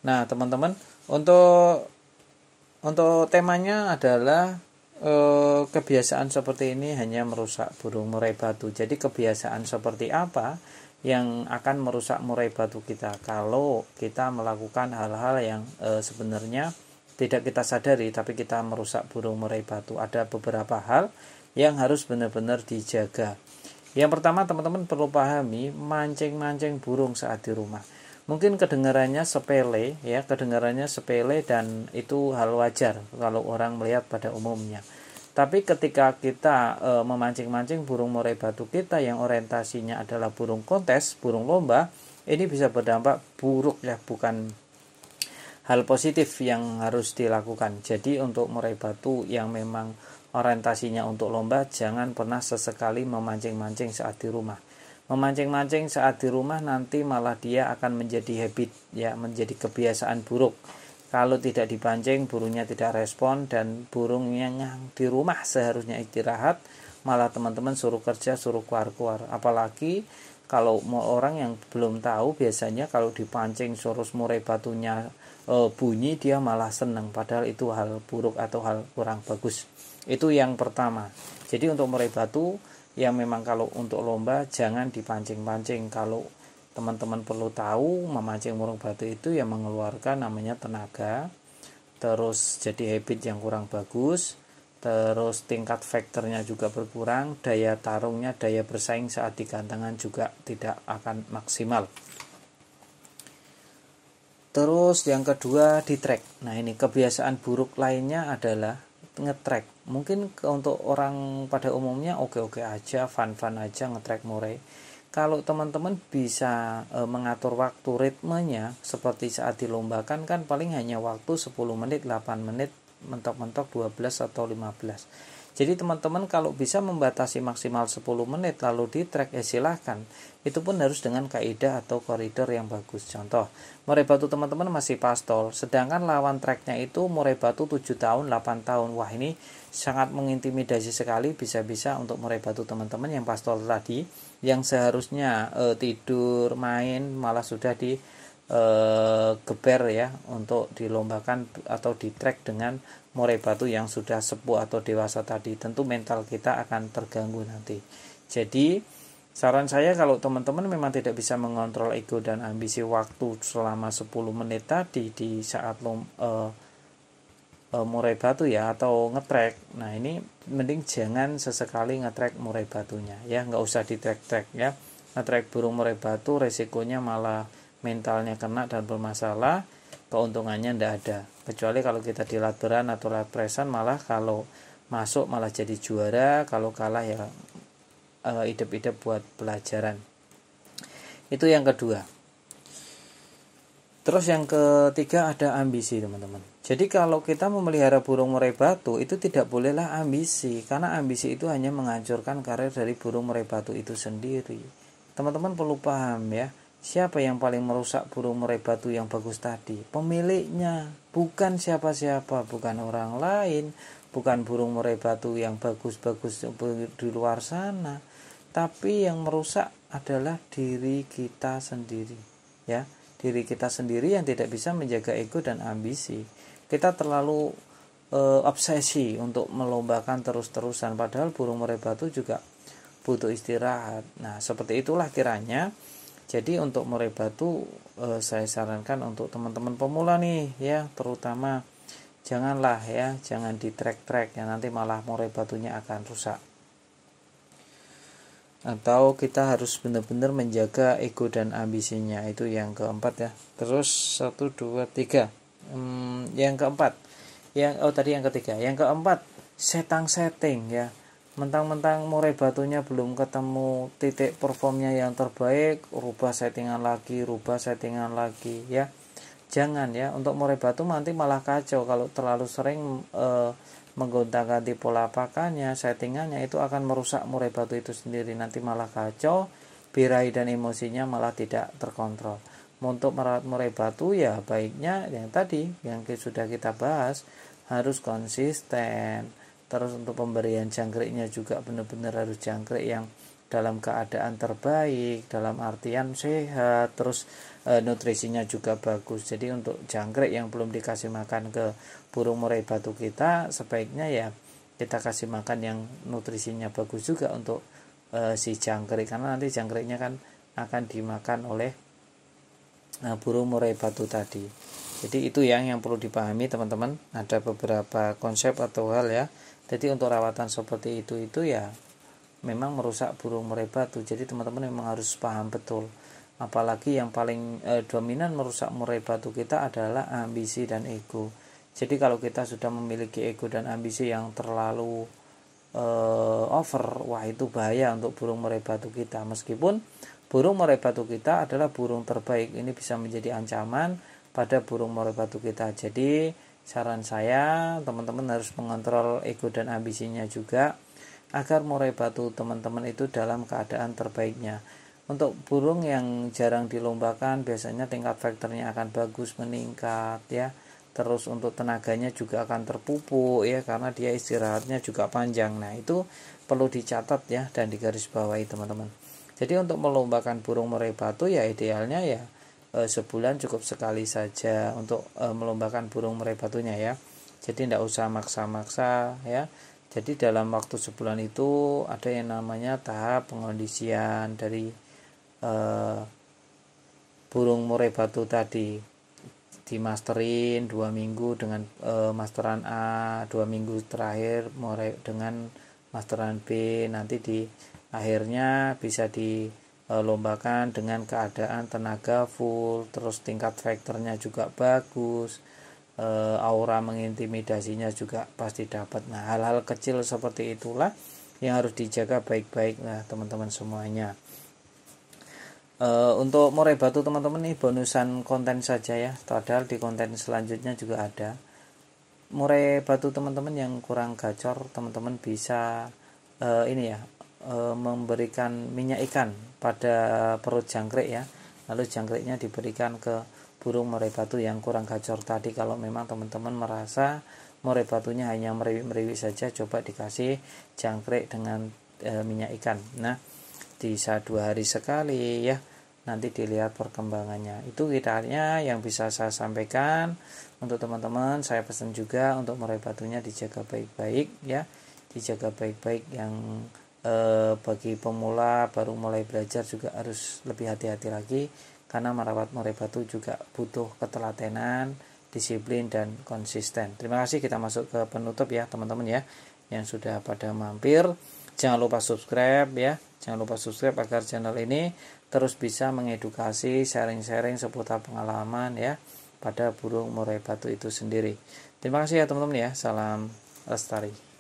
Nah teman-teman, untuk temanya adalah kebiasaan seperti ini hanya merusak burung murai batu. Jadi kebiasaan seperti apa yang akan merusak murai batu kita kalau kita melakukan hal-hal yang sebenarnya tidak kita sadari tapi kita merusak burung murai batu. Ada beberapa hal yang harus benar-benar dijaga. Yang pertama teman-teman perlu pahami mancing-mancing burung saat di rumah. Mungkin kedengarannya sepele dan itu hal wajar kalau orang melihat pada umumnya. Tapi ketika kita memancing-mancing burung murai batu kita yang orientasinya adalah burung kontes, burung lomba, ini bisa berdampak buruk ya, bukan hal positif yang harus dilakukan. Jadi untuk murai batu yang memang orientasinya untuk lomba, jangan pernah sesekali memancing-mancing saat di rumah. Memancing-mancing saat di rumah nanti malah dia akan menjadi habit ya, menjadi kebiasaan buruk. Kalau tidak dipancing burungnya tidak respon dan burung yang di rumah seharusnya istirahat malah teman-teman suruh kerja, suruh keluar-keluar. Apalagi kalau orang yang belum tahu biasanya kalau dipancing suruh murai batunya bunyi dia malah senang, padahal itu hal buruk atau hal kurang bagus. Itu yang pertama. Jadi untuk murai batu yang memang kalau untuk lomba jangan dipancing-pancing. Kalau teman-teman perlu tahu, memancing burung batu itu yang mengeluarkan namanya tenaga, terus jadi habit yang kurang bagus, terus tingkat faktornya juga berkurang, daya tarungnya, daya bersaing saat digantangan juga tidak akan maksimal. Terus yang kedua di track. Nah ini kebiasaan buruk lainnya adalah ngetrack. Mungkin untuk orang pada umumnya oke-oke aja, fun-fun aja ngetrack murai. Kalau teman-teman bisa mengatur waktu ritmenya seperti saat dilombakan kan paling hanya waktu 10 menit, 8 menit, mentok-mentok 12 atau 15. Jadi teman-teman kalau bisa membatasi maksimal 10 menit lalu di track silahkan. Itu pun harus dengan kaidah atau koridor yang bagus. Contoh, murai batu teman-teman masih pastol, sedangkan lawan tracknya itu murai batu 7 tahun, 8 tahun. Wah ini sangat mengintimidasi sekali, bisa-bisa untuk murai batu teman-teman yang pastol tadi, yang seharusnya tidur, main, malah sudah di geber ya untuk dilombakan atau di track dengan murai batu yang sudah sepuh atau dewasa tadi. Tentu mental kita akan terganggu nanti. Jadi saran saya kalau teman-teman memang tidak bisa mengontrol ego dan ambisi waktu selama 10 menit tadi di saat murai batu ya atau ngetrek, nah ini mending jangan sesekali ngetrek murai batunya ya, nggak usah di trek-trek ya. Ngetrek burung murai batu resikonya malah mentalnya kena dan bermasalah, keuntungannya ndak ada. Kecuali kalau kita di latberan atau latpresan malah kalau masuk malah jadi juara, kalau kalah ya hidup-hidup buat pelajaran. Itu yang kedua. Terus yang ketiga ada ambisi teman-teman. Jadi kalau kita memelihara burung murai batu itu tidak bolehlah ambisi, karena ambisi itu hanya menghancurkan karir dari burung murai batu itu sendiri. Teman-teman perlu paham ya, siapa yang paling merusak burung murai batu yang bagus tadi? Pemiliknya, bukan siapa-siapa, bukan orang lain, bukan burung murai batu yang bagus-bagus di luar sana, tapi yang merusak adalah diri kita sendiri ya. Diri kita sendiri yang tidak bisa menjaga ego dan ambisi. Kita terlalu obsesi untuk melombakan terus-terusan, padahal burung murai batu juga butuh istirahat. Nah seperti itulah kiranya. Jadi untuk murai batu saya sarankan untuk teman-teman pemula nih ya, terutama jangan di track-track ya, nanti malah murai batunya akan rusak. Atau kita harus benar-benar menjaga ego dan ambisinya. Itu yang keempat ya. Terus 1, 2, 3 yang keempat tadi yang ketiga. Yang keempat, setting ya. Mentang-mentang murai batunya belum ketemu titik performnya yang terbaik, rubah settingan lagi ya. Jangan ya, untuk murai batu nanti malah kacau kalau terlalu sering menggonta-ganti pola pakannya, settingannya, itu akan merusak murai batu itu sendiri. Nanti malah kacau, birahi dan emosinya malah tidak terkontrol. Untuk merawat murai batu ya baiknya yang tadi yang sudah kita bahas, harus konsisten. Terus untuk pemberian jangkriknya juga benar-benar harus jangkrik yang dalam keadaan terbaik, dalam artian sehat, terus nutrisinya juga bagus. Jadi untuk jangkrik yang belum dikasih makan ke burung murai batu kita, sebaiknya ya kita kasih makan yang nutrisinya bagus juga untuk si jangkrik, karena nanti jangkriknya kan akan dimakan oleh burung murai batu tadi. Jadi itu yang perlu dipahami teman-teman. Ada beberapa konsep atau hal ya. Jadi untuk rawatan seperti itu ya memang merusak burung murai batu. Jadi teman-teman memang harus paham betul. Apalagi yang paling dominan merusak murai batu kita adalah ambisi dan ego. Jadi kalau kita sudah memiliki ego dan ambisi yang terlalu over, wah itu bahaya untuk burung murai batu kita. Meskipun burung murai batu kita adalah burung terbaik, ini bisa menjadi ancaman pada burung murai batu kita. Jadi saran saya, teman-teman harus mengontrol ego dan ambisinya juga agar murai batu teman-teman itu dalam keadaan terbaiknya. Untuk burung yang jarang dilombakan biasanya tingkat faktornya akan bagus, meningkat ya. Terus untuk tenaganya juga akan terpupuk ya, karena dia istirahatnya juga panjang. Nah itu perlu dicatat ya dan digarisbawahi teman-teman. Jadi untuk melombakan burung murai batu ya idealnya ya sebulan cukup sekali saja untuk melombakan burung murai batunya ya. Jadi tidak usah maksa-maksa ya. Jadi dalam waktu sebulan itu ada yang namanya tahap pengondisian dari burung murai batu tadi. Dimasterin 2 minggu dengan masteran A, 2 minggu terakhir dengan masteran B, nanti di akhirnya bisa dilombakan dengan keadaan tenaga full, terus tingkat faktornya juga bagus, aura mengintimidasinya juga pasti dapat. Nah hal-hal kecil seperti itulah yang harus dijaga baik-baik lah teman-teman semuanya. Untuk murai batu teman-teman ini bonusan konten saja ya, padahal di konten selanjutnya juga ada. Murai batu teman-teman yang kurang gacor, teman-teman bisa memberikan minyak ikan pada perut jangkrik ya, lalu jangkriknya diberikan ke burung murai batu yang kurang gacor tadi. Kalau memang teman-teman merasa murai batunya hanya meriwik-meriwik saja, coba dikasih jangkrik dengan minyak ikan. Nah bisa 2 hari sekali ya, nanti dilihat perkembangannya. Itu kiranya yang bisa saya sampaikan untuk teman-teman. Saya pesan juga untuk murai batunya dijaga baik-baik ya, dijaga baik-baik. Yang bagi pemula baru mulai belajar juga harus lebih hati-hati lagi, karena merawat murai batu juga butuh ketelatenan, disiplin dan konsisten. Terima kasih, kita masuk ke penutup ya teman-teman ya, yang sudah pada mampir. Jangan lupa subscribe ya, jangan lupa subscribe agar channel ini terus bisa mengedukasi, sharing-sharing seputar pengalaman ya pada burung murai batu itu sendiri. Terima kasih ya teman-teman ya, salam lestari.